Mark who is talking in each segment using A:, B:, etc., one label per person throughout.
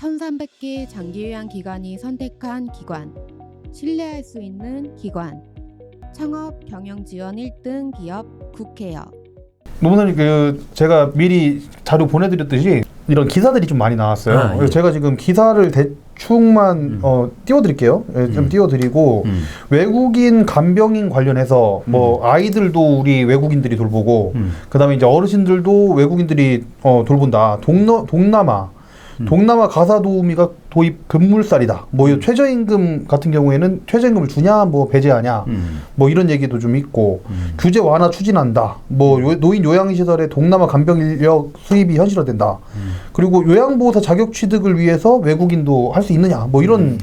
A: 1300개 장기요양 기관이 선택한 기관, 신뢰할 수 있는 기관, 창업 경영 지원 1등 기업 국회요.
B: 노무사님, 제가 미리 자료 보내드렸듯이 이런 기사들이 좀 많이 나왔어요.
C: 예.
B: 제가 지금 기사를 대충만 띄워드릴게요. 좀 띄워드리고 외국인 간병인 관련해서 뭐 아이들도 우리 외국인들이 돌보고 그다음에 이제 어르신들도 외국인들이 돌본다. 동남아 가사 도우미가 도입 급물살이다. 뭐 최저임금 같은 경우에는 최저임금을 주냐, 뭐 배제하냐, 뭐 이런 얘기도 좀 있고 규제 완화 추진한다. 뭐 노인 요양시설의 동남아 간병 인력 수입이 현실화된다. 그리고 요양보호사 자격 취득을 위해서 외국인도 할 수 있느냐, 뭐 이런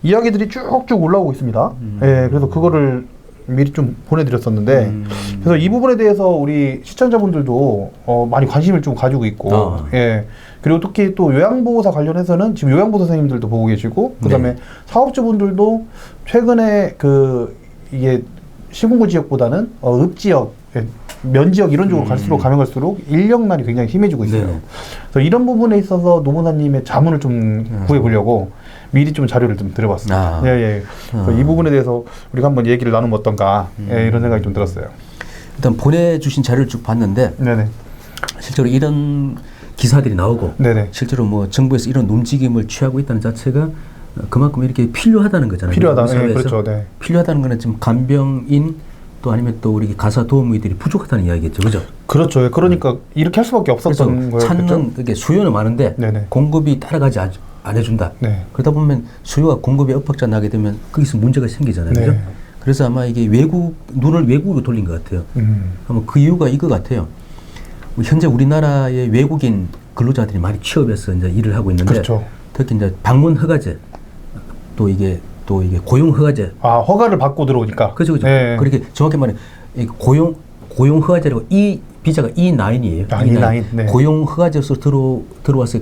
B: 이야기들이 쭉쭉 올라오고 있습니다. 예, 그래서 그거를 미리 좀 보내드렸었는데 그래서 이 부분에 대해서 우리 시청자분들도 많이 관심을 좀 가지고 있고 예. 그리고 특히 또 요양보호사 관련해서는 지금 요양보호사 선생님들도 보고 계시고 그다음에 사업주분들도 최근에 이게 시군구 지역보다는 읍지역, 면지역 이런 쪽으로 가면 갈수록 인력난이 굉장히 심해지고 있어요.
C: 네.
B: 그래서 이런 부분에 있어서 노무사님의 자문을 좀 구해보려고 미리 좀 자료를 좀 드려봤습니다. 예. 이 부분에 대해서 우리가 한번 얘기를 나누면 어떤가 이런 생각이 좀 들었어요.
C: 일단 보내주신 자료를 쭉 봤는데
B: 네네.
C: 실제로 이런 기사들이 나오고
B: 네네.
C: 실제로 뭐 정부에서 이런 움직임을 취하고 있다는 자체가 그만큼 이렇게 필요하다는 거잖아요.
B: 필요하다. 네, 그렇죠. 네.
C: 필요하다는 거는 지금 간병인 또 아니면 또 우리 가사 도우미들이 부족하다는 이야기겠죠, 그죠?
B: 그렇죠. 그러니까 이렇게 할 수밖에 없었던 거예요.
C: 찾는 그게 수요는 많은데
B: 네네.
C: 공급이 따라가지 안 해준다.
B: 네.
C: 그러다 보면 수요와 공급이 엇박자 나게 되면 거기서 문제가 생기잖아요,
B: 네.
C: 그죠? 그래서 아마 이게 눈을 외국으로 돌린 것 같아요. 아마 그 이유가 이거 같아요. 현재 우리나라의 외국인 근로자들이 많이 취업해서 이제 일을 하고 있는데
B: 그렇죠.
C: 특히 이제 방문 허가제 또 이게 고용 허가제.
B: 허가를 받고 들어오니까.
C: 그죠.
B: 네.
C: 그렇게 정확히 말하면 고용 허가제라고 이 비자가 E9이에요.
B: E9. 네.
C: 고용 허가제로서 들어와서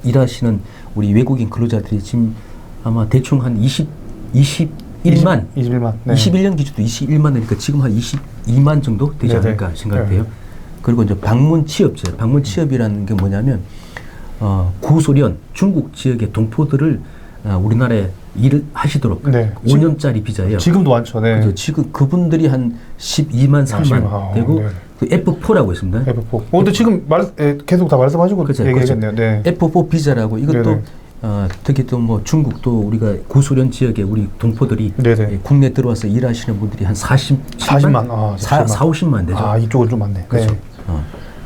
C: 일하시는 우리 외국인 근로자들이 지금 아마 대충 한 21만.
B: 네.
C: 21년 기준도 21만 되니까 지금 한 22만 정도 되지 않을까 생각돼요. 그리고 이제 방문 취업이라는 게 뭐냐면 구소련 중국 지역의 동포들을 우리나라에 일을 하시도록 5년짜리 비자예요.
B: 지금도 많죠. 네.
C: 그렇죠. 지금 그분들이 한 12만 3만 되고 그 F4라고 있습니다.
B: F4. 근데 지금 계속 다 말씀하시고 얘기하겠네요. 네.
C: F4 비자라고 이것도 특히 또 뭐 중국도 우리가 구소련 지역에 우리 동포들이 국내 들어와서 일하시는 분들이 한 40만 50만 되죠.
B: 이쪽은 좀 많네.
C: 그렇죠.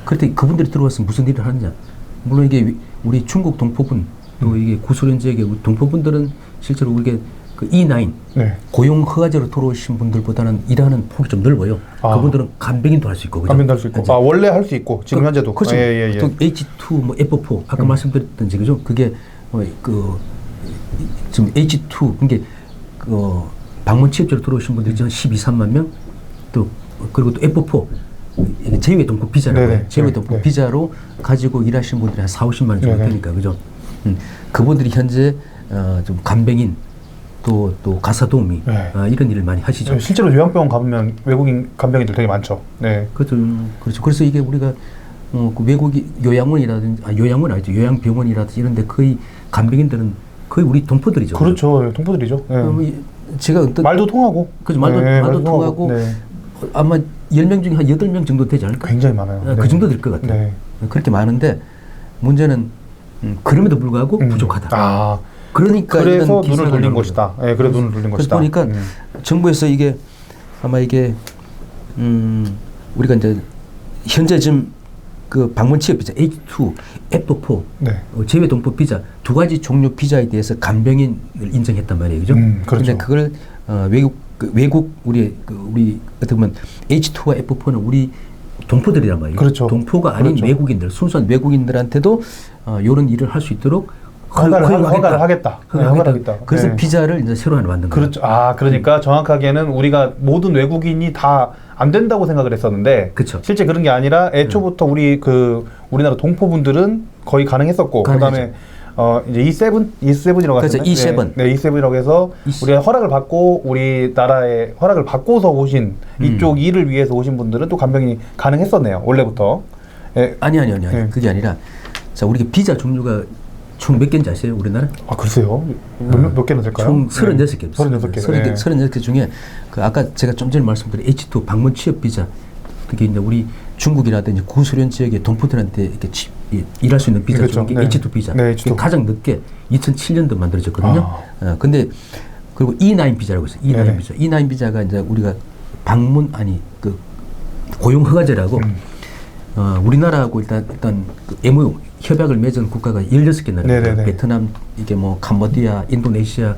C: 그런데 그분들이 들어와서 무슨 일을 하느냐? 물론 이게 우리 중국 동포분 또 이게 구소련 지역의 동포분들은 실제로 우리가 그 E9 고용 허가제로 들어오신 분들보다는 일하는 폭이 좀 넓어요. 그분들은 간병인도 할 수 있고,
B: 간병도 할 수 있고, 원래 할 수 있고 지금 현재도.
C: 그렇죠. 또 H2, 뭐 F4 아까 말씀드렸던지 그죠? 그게 지금 H2 그게 방문 취업자로 들어오신 분들이 한 12~13만 명, 또 그리고 또 F4 제외 동포 비자라고 제외 동포 비자로 가지고 일하시는 분들이 한 40~50만 명 정도 되니까 그죠? 그분들이 현재 좀 간병인 또 가사 도우미 이런 일을 많이 하시죠.
B: 실제로 요양병원 가보면 외국인 간병인들 되게 많죠. 네.
C: 그렇죠. 그래서 이게 우리가 그 외국인 요양원이라든지 요양원 아니죠. 요양병원이라든지 이런데 거의 간병인들은 거의 우리 동포들이죠.
B: 그렇죠. 동포들이죠.
C: 제가
B: 말도 통하고.
C: 그죠. 말도 통하고. 아마 10명 중에 한 8명 정도 되지 않을까?
B: 굉장히 많아요.
C: 그 정도 될 것 같아요. 그렇게 많은데 문제는 그럼에도 불구하고 부족하다.
B: 그래서 눈을 돌린 것이다. 그래서 눈을 돌린 것이다.
C: 보니까 정부에서 이게 아마 이게 우리가 이제 현재 지금 그 방문 취업 비자 H2, F4 제외 동포 비자 두 가지 종류 비자에 대해서 간병인을 인정했단 말이에요, 그죠? 그런데 그걸 외국 우리 어떻게 보면 H2와 F4는 우리 동포들이란 말이에요.
B: 그렇죠.
C: 동포가 아닌 외국인들, 순수한 외국인들한테도 이런 일을 할 수 있도록
B: 허가를 하겠다.
C: 그래서 비자를 이제 새로 하나 만든 거예요.
B: 그렇죠. 그러니까 정확하게는 우리가 모든 외국인이 다 안 된다고 생각을 했었는데 실제 그런 게 아니라 애초부터 우리나라 동포분들은 거의 가능했었고 그다음에 이제 E7이라고
C: 그래서 E7.
B: E7이라고 해서 우리가 허락을 받고 우리나라에 허락을 받고서 오신 이쪽 일을 위해서 오신 분들은 또 간병인이 가능했었네요. 원래부터.
C: 아니. 그게 아니라 자, 우리가 비자 종류가 총 몇 개인지 아세요, 우리나라?
B: 아, 글쎄요. 몇 개나 될까요?
C: 총 36개.
B: 36개.
C: 36개 중에 그 아까 제가 좀 전에 말씀드린 H2 방문 취업 비자, 그게 이제 우리 중국이라든지 구소련 지역의 동포들한테 이렇게 일할 수 있는 비자
B: 그렇죠.
C: 중에 H2 비자.
B: 네, H2.
C: 가장 늦게 2007년도 만들어졌거든요. 근데 그리고 E9 비자라고 있어요. E9
B: 네네.
C: 비자. E9 비자가 이제 우리가 방문 그 고용 허가제라고 우리나라하고 일단 그 MOU 협약을 맺은 국가가 16개 나라예요. 베트남, 이게 뭐 캄보디아, 인도네시아,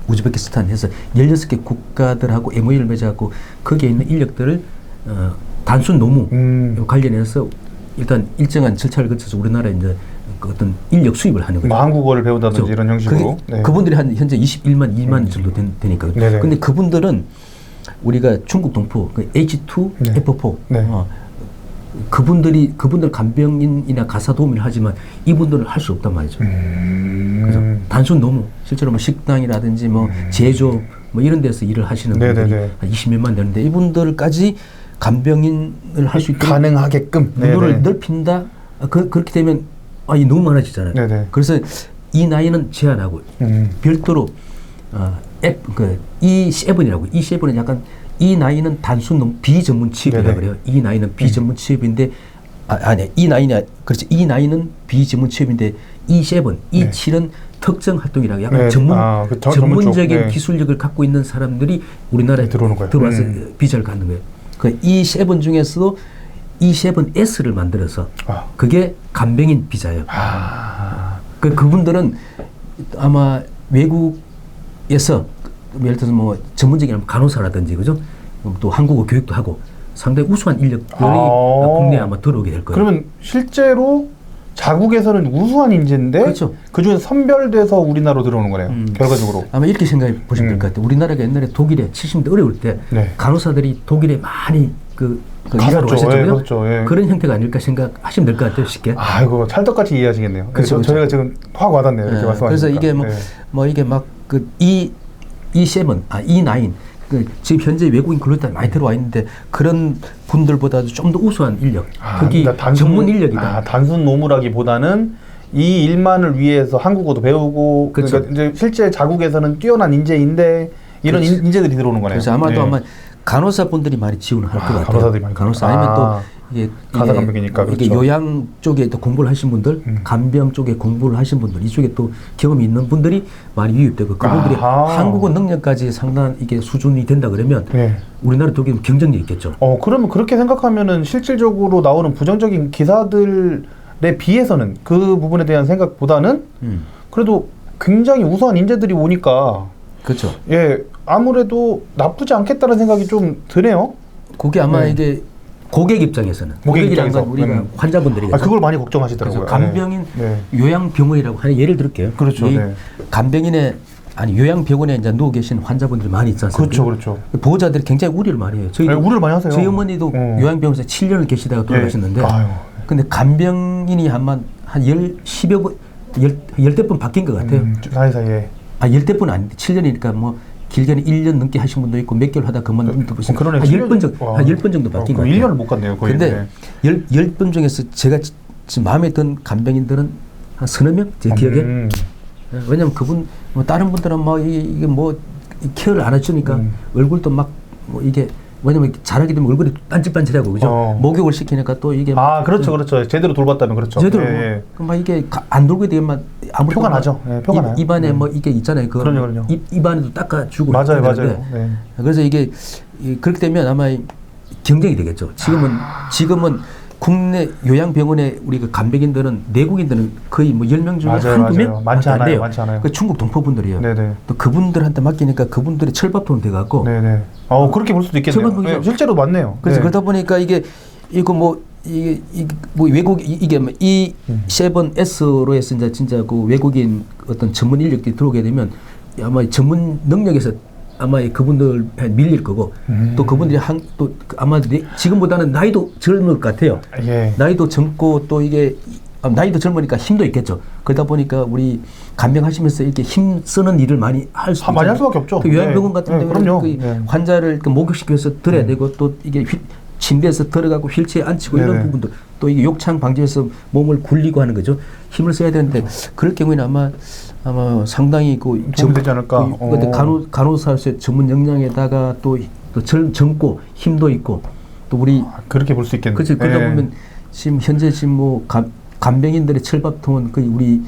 C: 우즈베키스탄 해서 16개 국가들하고 MOU를 맺어갖고 거기에 있는 인력들을 단순 노무 관련해서 일단 일정한 절차를 거쳐서 우리나라에 이제 그 어떤 인력 수입을 하는 거죠.
B: 뭐 한국어를 배운다든지
C: 그렇죠.
B: 이런 형식으로.
C: 네. 그분들이 한 현재 21만, 2만 정도 되니까.
B: 네네.
C: 근데 그분들은 우리가 중국 동포, 그 H2,
B: 네.
C: F4,
B: 네.
C: 그분들 간병인이나 가사 도우미를 하지만 이분들은 할 수 없단 말이죠. 그래서 단순 노무, 실제로 뭐 식당이라든지 뭐 제조 뭐 이런 데서 일을 하시는 분들이 한 20몇만 되는데 이분들까지 간병인을 할 수 있도록
B: 가능하게끔
C: 문호를 넓힌다. 그렇게 되면 이 너무 많아지잖아요.
B: 네네.
C: 그래서 이 나이는 제한하고 별도로 E7이라고. E7은 약간 이 나이는 단순 비전문 취업이라고 그래요. 이 나이는 비전문 취업인데 아니 이 나이냐 그렇지. 이 나이는 비전문 취업인데 E7, E7은 특정 활동이라고 약간 전문적인
B: 네.
C: 기술력을 갖고 있는 사람들이 우리나라에
B: 들어오는 거예요.
C: 들어와서 비자를 갖는 거예요. 그 E7 중에서도 E7S를 만들어서 그게 간병인 비자예요. 그분들은 아마 외국에서 예를 들어서 뭐 전문적인 간호사라든지 그죠? 또 한국어 교육도 하고 상당히 우수한 인력들이 국내에 아마 들어오게 될 거예요.
B: 그러면 실제로 자국에서는 우수한 인재인데
C: 그렇죠.
B: 그중에서 선별돼서 우리나라로 들어오는 거네요. 결과적으로.
C: 아마 이렇게 생각해 보시면 될 것 같아요. 우리나라가 옛날에 독일에 70년대 어려울 때 간호사들이 독일에 많이 일하러 가셨죠.
B: 그렇죠.
C: 그런 형태가 아닐까 생각하시면 될 것 같아요. 쉽게.
B: 아이고 찰떡같이 이해하시겠네요.
C: 그렇죠.
B: 저희가 지금 확 와닿네요. 이렇게 말씀하시니까.
C: 그래서 이게 뭐 이게 막 E7, E9 지금 현재 외국인 근로자 많이 들어와 있는데 그런 분들보다도 좀 더 우수한 인력, 특히 그러니까 전문 인력이다.
B: 단순 노무라기보다는 이 일만을 위해서 한국어도 배우고
C: 그렇죠.
B: 그러니까 이제 실제 자국에서는 뛰어난 인재인데 이런
C: 그렇죠.
B: 인재들이 들어오는 거네요.
C: 그래서 아마도 아마 간호사분들이 많이 지원을 할 것 같아요.
B: 간호사들이 많이
C: 간호사 아니면 또 이게
B: 가사 간병이니까
C: 이게
B: 그렇죠.
C: 요양 쪽에 또 공부를 하신 분들, 간병 쪽에 공부를 하신 분들, 이쪽에 또 경험이 있는 분들이 많이 유입되고 그분들이 한국어 능력까지 상당한 이게 수준이 된다 그러면 우리나라 독일 경쟁력이 있겠죠.
B: 그러면 그렇게 생각하면은 실질적으로 나오는 부정적인 기사들에 비해서는 그 부분에 대한 생각보다는 그래도 굉장히 우수한 인재들이 오니까
C: 그렇죠.
B: 아무래도 나쁘지 않겠다는 생각이 좀 드네요.
C: 그게 아마 이게 고객 입장에서는 고객이라는 건 우리가 환자분들이겠죠.
B: 그걸 많이 걱정하시더라고요.
C: 간병인 요양병원이라고 하는 예를 들을게요.
B: 그렇죠.
C: 간병인의 요양병원에 이제 누워 계신 환자분들이 많이 있지 않습니까?
B: 그렇죠.
C: 보호자들이 굉장히 우려를 많이 해요.
B: 우려를 많이 하세요.
C: 저희 어머니도 요양병원에서 7년을 계시다가 돌아가셨는데 근데 간병인이 한 10여 번, 10대 번 바뀐 것 같아요.
B: 사이사이에.
C: 10대 번 아닌데 7년이니까 뭐 길게는 1년 넘게 하신 분도 있고 몇 개월 하다 그만둔 분도 있고 한 10번 정도 바뀐 것 같아요.
B: 1년을 못 갔네요. 거의.
C: 근데 10번 중에서 제가 지금 마음에 든 간병인들은 한 서너 명? 제 기억에. 왜냐면 그분 뭐 다른 분들은 뭐 이게 뭐 케어를 안 해주니까 얼굴도 막 뭐 이게 왜냐면 잘하게 되면 얼굴이 반질반질하고 그죠? 목욕을 시키니까 또 이게
B: 그렇죠. 제대로 돌봤다면 그렇죠.
C: 제대로 막 이게 안 돌게 되면 막 아무리
B: 표가 나죠. 표가 나요.
C: 입안에 뭐 이게 있잖아요.
B: 그럼요.
C: 입안에도 닦아주고
B: 맞아요.
C: 그래서 이게 그렇게 되면 아마 경쟁이 되겠죠. 지금은 국내 요양병원에 우리 그 간병인들은 내국인들은 거의 뭐 10명 중에 한두 명
B: 많지 않아요.
C: 그 중국 동포분들이에요.
B: 네네.
C: 또 그분들한테 맡기니까 그분들이 철밥통 돼 갖고.
B: 네네. 그렇게 볼 수도 있겠네요. 실제로 맞네요.
C: 그래서 그러다 보니까 이거 뭐 외국 이게 뭐 E7S로 해서 이제 진짜 그 외국인 어떤 전문 인력들이 들어오게 되면 아마 전문 능력에서 아마 그분들 밀릴 거고 또 그분들이 또 아마 지금보다는 나이도 젊을 것 같아요. 나이도 젊고 또 이게 나이도 젊으니까 힘도 있겠죠. 그러다 보니까 우리 간병하시면서 이렇게 힘 쓰는 일을 많이 할 수
B: 많이 할 수밖에 없죠.
C: 그 요양병원 같은 데는 환자를 목욕시켜서 들어야 되고 또 이게 침대에서 들어가고 휠체어에 앉히고 이런 부분도 또 이게 욕창 방지해서 몸을 굴리고 하는 거죠. 힘을 써야 되는데 그럴 경우에는 아마 상당히
B: 도움이 되지 않을까.
C: 근데 간호사의 전문 역량에다가 또 젊고 힘도 있고 또 우리
B: 그렇게 볼 수 있겠네요.
C: 그렇죠. 그러다 보면 현재 뭐 간병인들의 철밥통은 거의 우리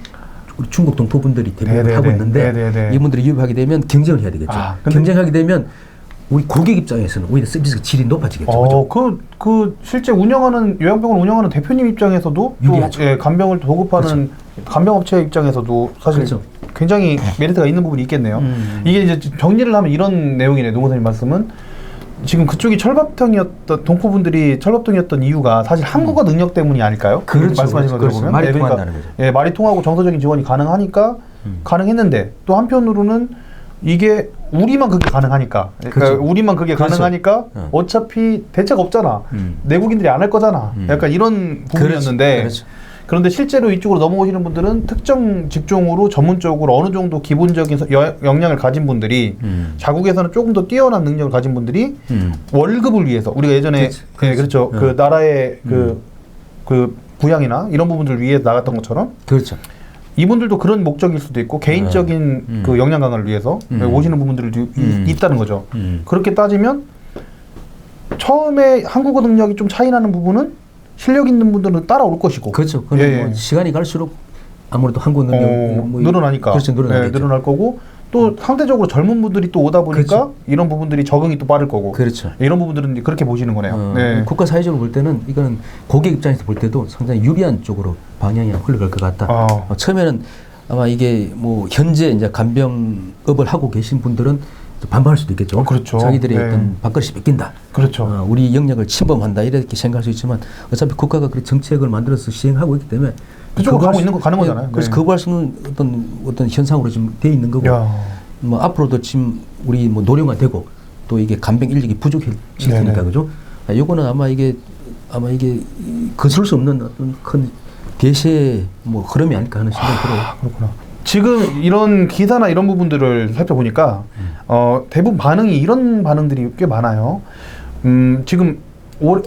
C: 중국 동포분들이 대부분 하고 있는데 이분들이 유입하게 되면 경쟁을 해야 되겠죠. 경쟁하게 되면 우리 고객 입장에서는 오히려 서비스 질이 높아지겠죠.
B: 그 실제 요양병원 운영하는 대표님 입장에서도
C: 유리하죠.
B: 또 간병을 도급하는 간병업체 입장에서도 사실 굉장히 메리트가 있는 부분이 있겠네요. 이게 이제 정리를 하면 이런 내용이네요. 노무사님 말씀은 지금 그쪽이 동포분들이 철밥통이었던 이유가 사실 한국어 능력 때문이 아닐까요?
C: 그렇죠.
B: 말씀하신 거 들어보면
C: 말이 통한다는 거죠.
B: 말이 통하고 정서적인 지원이 가능하니까 가능했는데 또 한편으로는 이게 우리만 그게 가능하니까 그러니까 우리만 그게 가능하니까 어차피 대책 없잖아. 내국인들이 안 할 거잖아. 약간 이런 부분이었는데 그런데 실제로 이쪽으로 넘어오시는 분들은 특정 직종으로 전문적으로 어느 정도 기본적인 역량을 가진 분들이 자국에서는 조금 더 뛰어난 능력을 가진 분들이 월급을 위해서 우리가 예전에 그렇죠. 그 나라의 그 부양이나 이런 부분들을 위해 나갔던 것처럼
C: 그렇죠.
B: 이분들도 그런 목적일 수도 있고 개인적인 그 역량 강화를 위해서 오시는 부분들도 있다는 거죠. 그렇게 따지면 처음에 한국어 능력이 좀 차이 나는 부분은 실력 있는 분들은 따라올 것이고.
C: 그렇죠. 뭐 시간이 갈수록 아무래도 한국어 능력
B: 늘어나니까.
C: 그렇죠.
B: 늘어날 거고 또 상대적으로 젊은 분들이 또 오다 보니까 이런 부분들이 적응이 또 빠를 거고.
C: 그렇죠.
B: 이런 부분들은 그렇게 보시는 거네요.
C: 국가 사회적으로 볼 때는 이거는 고객 입장에서 볼 때도 상당히 유리한 쪽으로 방향이 흘러갈 것 같다. 처음에는 아마 이게 뭐 현재 이제 간병업을 하고 계신 분들은 반발할 수도 있겠죠.
B: 그렇죠.
C: 자기들의 어떤 밥그릇이 뺏긴다.
B: 그렇죠.
C: 우리 영역을 침범한다 이렇게 생각할 수 있지만 어차피 국가가 그런 정책을 만들어서 시행하고 있기 때문에
B: 그쪽으로 가는 거잖아요.
C: 그래서 거부할 수 있는 어떤 현상으로 지금 돼 있는 거고 뭐 앞으로도 지금 우리 뭐 노령화되고 또 이게 간병 인력이 부족해질 테니까 그죠. 요거는 아마 이게 거슬 수 없는 어떤 큰 대세의 뭐 흐름이 아닐까 하는 생각이 들어요.
B: 그렇구나. 지금 이런 기사나 이런 부분들을 살펴보니까 대부분 반응이 이런 반응들이 꽤 많아요. 지금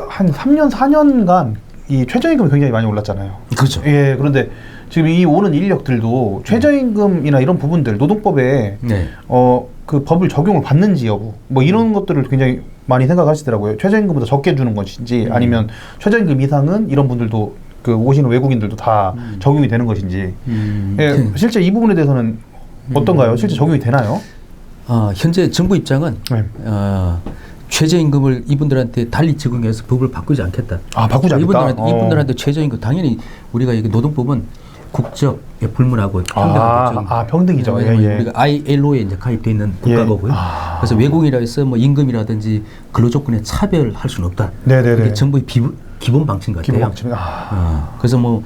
B: 한 3년, 4년간 이 최저임금이 굉장히 많이 올랐잖아요.
C: 그렇죠.
B: 예, 그런데 지금 이 오는 인력들도 최저임금이나 이런 부분들, 노동법에 그 법을 적용을 받는지 여부, 뭐 이런 것들을 굉장히 많이 생각하시더라고요. 최저임금보다 적게 주는 것인지, 아니면 최저임금 이상은 이런 분들도 그 오시는 외국인들도 다 적용이 되는 것인지. 예, 실제 이 부분에 대해서는 어떤가요? 실제 적용이 되나요?
C: 현재 정부 입장은 최저임금을 이분들한테 달리 적용해서 법을 바꾸지 않겠다.
B: 바꾸지 않겠다.
C: 이분들한테 최저임금 당연히 우리가 이게 노동법은 국적 불문하고 평등하겠죠.
B: 평등이죠.
C: 우리가 ILO에 이제 가입돼 있는 국가고요. 그래서 외국인이라 해서 뭐 임금이라든지 근로 조건에 차별할 수는 없다. 그게 정부의 기본 방침 같아요.
B: 기본 방침.
C: 그래서 뭐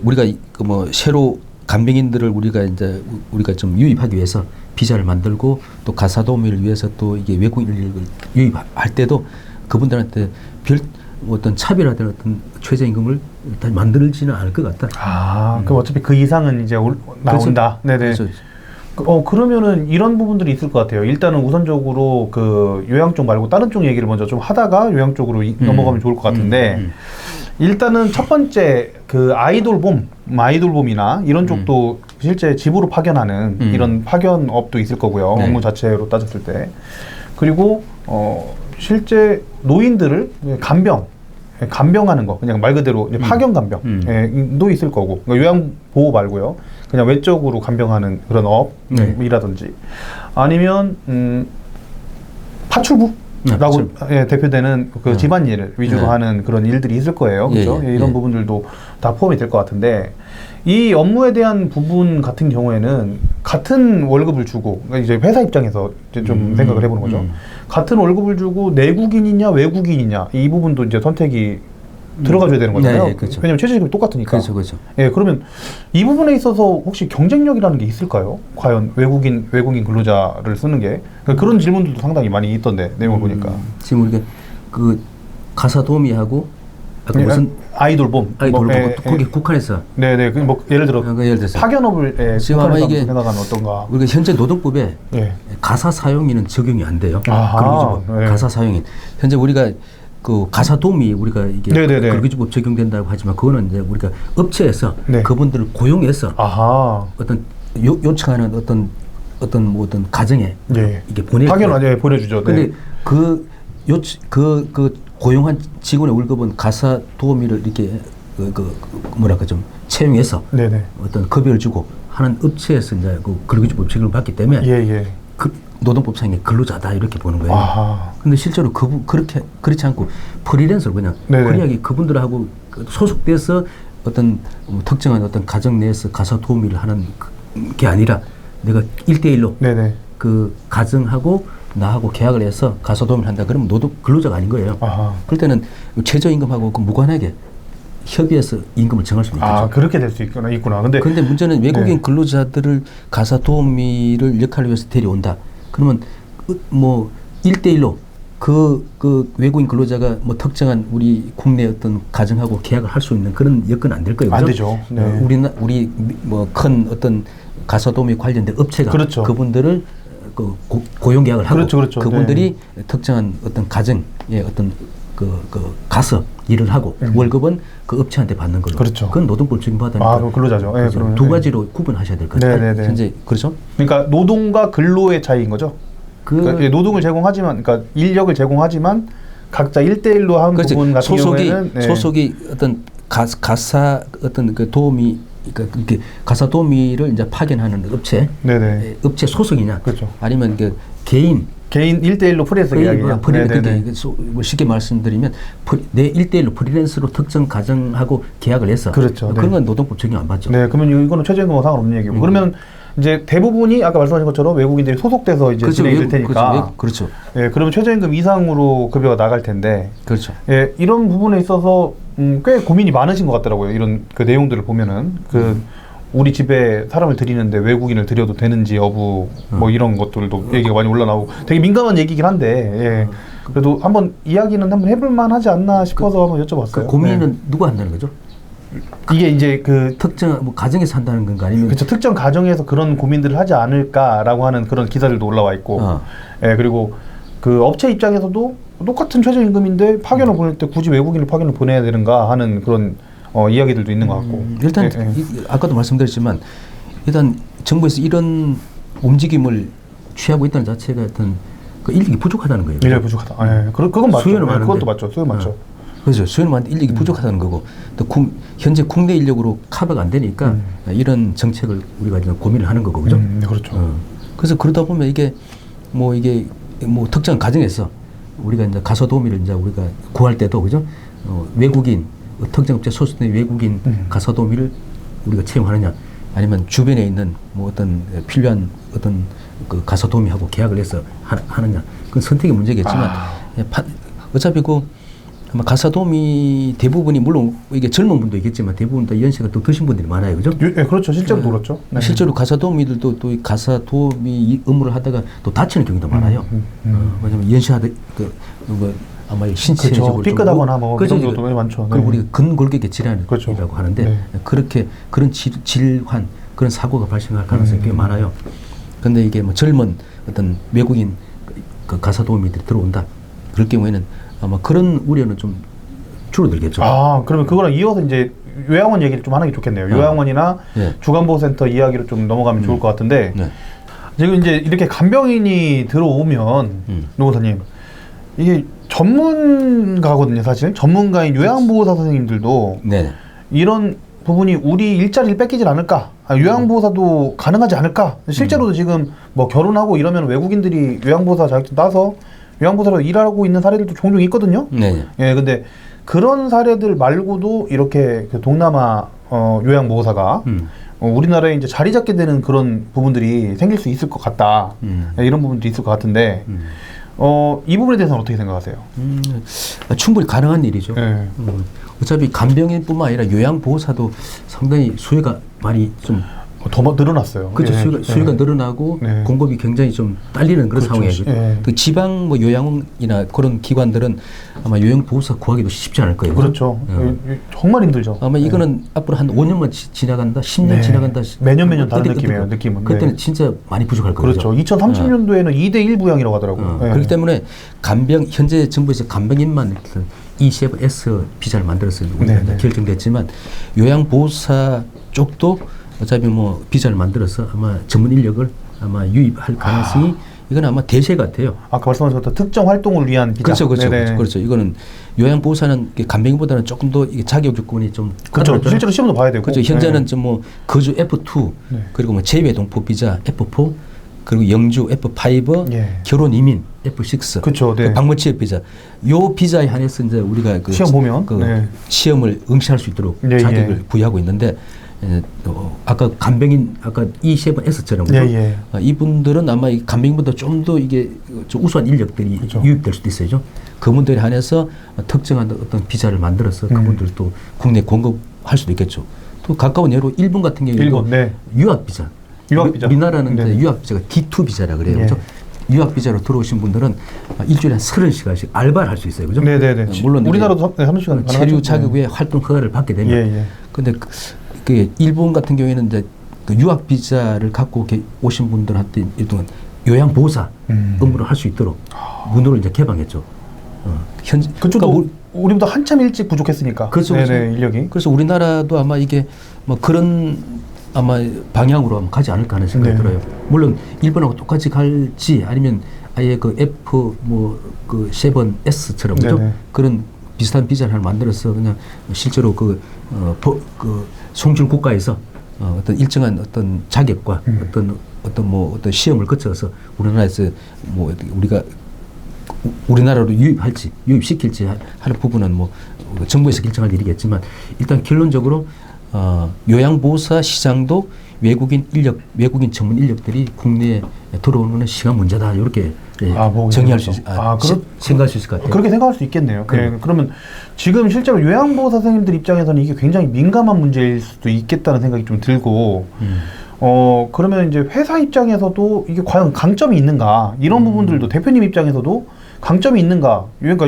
C: 우리가 뭐 새로 간병인들을 우리가 좀 유입하기 위해서 비자를 만들고 또 가사도우미를 위해서 또 이게 외국인을 유입할 때도 그분들한테 별 어떤 차별화된 어떤 최저임금을 일단 만들지는 않을 것 같다.
B: 그럼 어차피 그 이상은 이제 나온다. 네네.
C: 그렇죠.
B: 그러면은 이런 부분들이 있을 것 같아요. 일단은 우선적으로 그 요양 쪽 말고 다른 쪽 얘기를 먼저 좀 하다가 요양 쪽으로 넘어가면 좋을 것 같은데 일단은 첫 번째 그 아이돌봄이나 이런 쪽도 실제 집으로 파견하는 이런 파견업도 있을 거고요. 업무 자체로 따졌을 때. 그리고 실제 노인들을 간병하는 거, 그냥 말 그대로 파견 간병도 있을 거고, 그러니까 요양 보호 말고요. 그냥 외적으로 간병하는 그런 업이라든지 아니면 파출부? 라고 대표되는 그 집안일을 위주로 하는 그런 일들이 있을 거예요. 그렇죠? 이런 부분들도 다 포함이 될 것 같은데 이 업무에 대한 부분 같은 경우에는 같은 월급을 주고 이제 회사 입장에서 이제 좀 생각을 해보는 거죠. 같은 월급을 주고 내국인이냐 외국인이냐 이 부분도 이제 선택이 들어가줘야 되는 거잖아요.
C: 그렇죠.
B: 왜냐면 최저임금이 똑같으니까.
C: 그렇죠.
B: 예, 그러면 이 부분에 있어서 혹시 경쟁력이라는 게 있을까요? 과연 외국인 근로자를 쓰는 게 그런 질문들도 상당히 많이 있던데 내용을 보니까.
C: 지금 우리가 그 가사도우미하고 무슨
B: 아이돌봄
C: 거기 국한에서
B: 네네 뭐 예를 들어서 파견업을
C: 지금 아마 이게
B: 생각하면 어떤가?
C: 우리가 현재 노동법에 가사 사용인은 적용이 안 돼요. 그리고 가사 사용인 현재 우리가 그 가사도우미 우리가 이게
B: 네네네.
C: 근로기준법 적용된다고 하지만 그거는 이제 우리가 업체에서
B: 네.
C: 그분들을 고용해서
B: 아하.
C: 어떤 요청하는 어떤 가정에
B: 예.
C: 이게 보내고
B: 파견 완전히 보내주죠.
C: 근데
B: 네.
C: 그 고용한 직원의 월급은 가사 도우미를 이렇게 뭐랄까 좀 채용해서
B: 네네.
C: 어떤 급여를 주고 하는 업체에서 이제 그 근로기준법 적용을 받기 때문에
B: 예예.
C: 그 노동법상의 근로자다 이렇게 보는 거예요.
B: 아하.
C: 근데 실제로 그렇지 않고 프리랜서로 그냥
B: 네네.
C: 프리하게 그분들하고 소속돼서 어떤 특정한 어떤 가정 내에서 가사 도우미를 하는 게 아니라 내가 1대1로
B: 네네.
C: 그 가정하고 나하고 계약을 해서 가사 도우미를 한다 그러면 노동 근로자가 아닌 거예요.
B: 아하.
C: 그럴 때는 최저임금하고 그 무관하게 협의해서 임금을 정할 수 있죠.
B: 아 그렇게 될 수 있구나. 근데
C: 그런데 문제는 외국인
B: 네. 근로자들을
C: 가사 도우미를 역할을 위해서 데려온다. 그러면 뭐 1대1로 그 외국인 근로자가 뭐 특정한 우리 국내 어떤 가정하고 계약을 할 수 있는 그런 여건은 안 될 거예요.
B: 안
C: 그죠?
B: 되죠. 네.
C: 우리 뭐 큰 어떤 가사 도우미 관련된 업체가
B: 그렇죠.
C: 그분들을 그 고용 계약을 하고
B: 그렇죠.
C: 그분들이 특정한 어떤 가정의 어떤 가서 일을 하고 월급은 그 업체한테 받는 걸로.
B: 그렇죠.
C: 그건 노동법 적용받으니까.
B: 아, 그럼 근로자죠. 네, 그러면
C: 두 가지로 구분하셔야 될 것 같아요.
B: 네네네.
C: 현재 그렇죠?
B: 그러니까 노동과 근로의 차이인 거죠. 그러니까 노동을 제공하지만, 그러니까 인력을 제공하지만 각자 1대1로 하는
C: 그렇지.
B: 부분 같은 경우에는 네.
C: 소속이 어떤 가사 어떤 그 도우미 그러니까 이렇게 가사 도우미를 이제 파견하는 업체,
B: 네네.
C: 업체 소속이냐,
B: 그렇죠.
C: 아니면 그 개인
B: 1대1로 프리랜서 계약이냐.
C: 그러니까 뭐 쉽게 말씀드리면 내 1대1로 프리랜서로 특정 가정하고 계약을 해서
B: 그렇죠.
C: 그런
B: 네.
C: 건 노동법 적용 안 받죠.
B: 네, 그러면 이거는 최저임금과 상관없는 얘기고. 그러면 이제 대부분이 아까 말씀하신 것처럼 외국인들이 소속돼서 이제
C: 그렇죠.
B: 진행이 될 테니까.
C: 그렇죠.
B: 예, 그러면 최저임금 이상으로 급여가 나갈 텐데.
C: 그렇죠.
B: 예, 이런 부분에 있어서 꽤 고민이 많으신 것 같더라고요. 이런 그 내용들을 보면은 우리 집에 사람을 들이는데 외국인을 들여도 되는지 여부 뭐 이런 것들도 얘기가 많이 올라나오고 되게 민감한 얘기긴 한데 예. 그래도 한번 이야기는 한번 해볼 만하지 않나 싶어서 한번 여쭤봤어요.
C: 그 고민은
B: 네.
C: 누가 한다는 거죠?
B: 이게 이제 그
C: 특정 뭐 가정에서 한다는 건가 아니면
B: 그렇죠. 특정 가정에서 그런 고민들을 하지 않을까라고 하는 그런 기사들도 올라와 있고 예, 그리고 그 업체 입장에서도 똑같은 최저임금인데 파견을 보낼 때 굳이 외국인을 파견을 보내야 되는가 하는 그런 이야기들도 있는 것 같고
C: 일단
B: 예, 예.
C: 아까도 말씀드렸지만 일단 정부에서 이런 움직임을 취하고 있다는 자체가 어떤 그 인력이 부족하다는 거예요.
B: 인력이 부족하다. 예, 그건 맞죠.
C: 수요는
B: 예,
C: 많은데.
B: 그것도 맞죠. 수요 맞죠.
C: 그렇죠. 수요는 많은데 인력이 부족하다는 거고 또 현재 국내 인력으로 커버가 안 되니까 이런 정책을 우리가 이제 고민을 하는 거고 그죠?
B: 네, 그렇죠.
C: 그래서 그러다 보면 이게 뭐 특정 가정에서 우리가 이제 가사 도우미를 이제 우리가 구할 때도 그죠? 외국인 특정 업체 소속된 외국인 가사 도우미를 우리가 채용하느냐 아니면 주변에 있는 뭐 어떤 필요한 어떤 그 가사 도우미하고 계약을 해서 하느냐 그건 선택의 문제겠지만 어차피 아마 가사 도우미 대부분이 물론 이게 젊은 분도 있겠지만 대부분 다 연세가 또 드신 분들이 많아요, 그죠?
B: 예, 그렇죠. 실제로 그렇죠. 네.
C: 실제로 가사 도우미들도 또 가사 도우미 업무를 하다가 또 다치는 경우도 많아요. 왜냐면 연세하다 아마 신체적으로
B: 그렇죠. 삐끗하거나 뭐
C: 그런
B: 그런 것도 많죠.
C: 그리고
B: 네.
C: 우리가 근골격의 질환이라고
B: 그렇죠.
C: 하는데
B: 네.
C: 그렇게 그런 질환 그런 사고가 발생할 가능성이 꽤 많아요. 그런데 이게 뭐 젊은 어떤 외국인 그 가사 도우미들이 들어온다. 그럴 경우에는 아마 그런 우려는 좀 줄어들겠죠.
B: 아, 그러면 그거랑 이어서 이제 요양원 얘기를 좀 하는 게 좋겠네요. 요양원이나
C: 네.
B: 주간보호센터 이야기로 좀 넘어가면 좋을 것 같은데
C: 네.
B: 지금 이제 이렇게 간병인이 들어오면 노무사님 이게 전문가거든요, 사실. 전문가인 요양보호사 선생님들도
C: 네.
B: 이런 부분이 우리 일자리를 뺏기질 않을까? 요양보호사도 가능하지 않을까? 실제로도 지금 뭐 결혼하고 이러면 외국인들이 요양보호사 자격증 따서 요양보호사로 일하고 있는 사례들도 종종 있거든요.
C: 네.
B: 예, 근데 그런 사례들 말고도 이렇게 그 동남아 요양보호사가 우리나라에 이제 자리 잡게 되는 그런 부분들이 생길 수 있을 것 같다. 예, 이런 부분들이 있을 것 같은데 이 부분에 대해서는 어떻게 생각하세요?
C: 충분히 가능한 일이죠.
B: 예.
C: 어차피 간병인뿐만 아니라 요양보호사도 상당히 수요가 많이 좀
B: 더 늘어났어요.
C: 그렇죠.
B: 예.
C: 수요가
B: 예.
C: 늘어나고
B: 네.
C: 공급이 굉장히 좀 딸리는 그런
B: 그렇죠.
C: 상황이에요.
B: 예.
C: 그 지방 뭐 요양원이나 그런 기관들은 아마 요양 보호사 구하기도 쉽지 않을 거예요.
B: 그렇죠. 정말 힘들죠.
C: 아마
B: 예.
C: 이거는 앞으로 한 5년만 지나간다, 10년
B: 네.
C: 지나간다.
B: 매년 다른 느낌이에요. 느낌은.
C: 그때는
B: 네.
C: 진짜 많이 부족할 거예요.
B: 그렇죠. 2030년도에는 2대1 부양이라고 하더라고요. 예.
C: 그렇기 때문에 간병 현재 정부에서 간병인만 E7S 비자를 만들어서
B: 네, 네.
C: 결정됐지만 요양보호사 쪽도 어차피 뭐 비자를 만들어서 아마 전문 인력을 아마 유입할 가능성이 이건 아마 대세 같아요.
B: 아까 말씀하신 것처럼 특정 활동을 위한 비자.
C: 그렇죠, 그렇죠,
B: 네네.
C: 그렇죠, 그렇죠. 이거는 요양보호사는 간병인보다는 조금 더 이게 자격 조건이 좀
B: 그렇죠.
C: 까다롭잖아요.
B: 실제로 시험도 봐야 되고.
C: 그렇죠. 현재는
B: 네.
C: 좀 뭐 거주 F2
B: 네.
C: 그리고 뭐 재외 동포 비자 F4 그리고 영주 F5
B: 예.
C: 결혼 이민 F6
B: 그렇죠. 네.
C: 방문 취업 비자 요 비자에 한해서 이제 우리가 그
B: 시험 보면
C: 그
B: 네.
C: 시험을 응시할 수 있도록
B: 예,
C: 자격을
B: 예.
C: 부여하고 있는데 아까 간병인 아까 E7S처럼
B: 예, 예.
C: 이분들은 아마 이 간병인보다 좀 더 이게 좀 우수한 인력들이
B: 그렇죠.
C: 유입될 수도 있어요. 그분들에 한해서 특정한 어떤 비자를 만들어서 그분들도 국내에 공급할 수도 있겠죠. 또 가까운 예로 일본 같은 경우에도
B: 일본, 네.
C: 유학 비자.
B: 유학 비자.
C: 우리나라는
B: 네.
C: 이제 유학 비자가 D2 비자라 그래요.
B: 예.
C: 그죠? 유학 비자로 들어오신 분들은 일주일에 한 30시간씩 알바를 할 수 있어요. 그죠?
B: 네네네.
C: 물론
B: 우리나라도 30시간
C: 체류 자격 외에 활동 허가를 받게 되면.
B: 예, 예.
C: 근데 그 일본 같은 경우에는 이제 그 유학 비자를 갖고 오신 분들한테 일단 요양 보호사 업무를 할 수 있도록 문을 이제 개방했죠. 현재
B: 그쪽도
C: 그러니까
B: 우리보다 한참 일찍 부족했으니까.
C: 그렇죠,
B: 네네,
C: 그렇죠.
B: 인력이.
C: 그래서 우리나라도 아마 이게 뭐 그런 아마 방향으로 아마 가지 않을까 하는 생각이
B: 네.
C: 들어요. 물론 일본하고 똑같이 갈지 아니면 아예 그 F 그 7S처럼 그죠?
B: 네네.
C: 그런 비슷한 비자를 하나 만들어서 그냥 실제로 그 송출 국가에서 어떤 일정한 어떤 자격과 어떤 시험을 거쳐서 우리나라에서 뭐 우리가 우리나라로 유입시킬지 하는 부분은 뭐 정부에서 결정할 일이겠지만 일단 결론적으로 요양보호사 시장도 외국인 전문 인력들이 국내에 들어오는 시간 문제다 이렇게 정의할 수 생각할 수 있을 것 같아요.
B: 그렇게 생각할 수 있겠네요. 네, 그러면 지금 실제로 요양보호사 선생님들 입장에서는 이게 굉장히 민감한 문제일 수도 있겠다는 생각이 좀 들고 그러면 이제 회사 입장에서도 이게 과연 강점이 있는가 이런 부분들도 대표님 입장에서도 강점이 있는가? 그러니까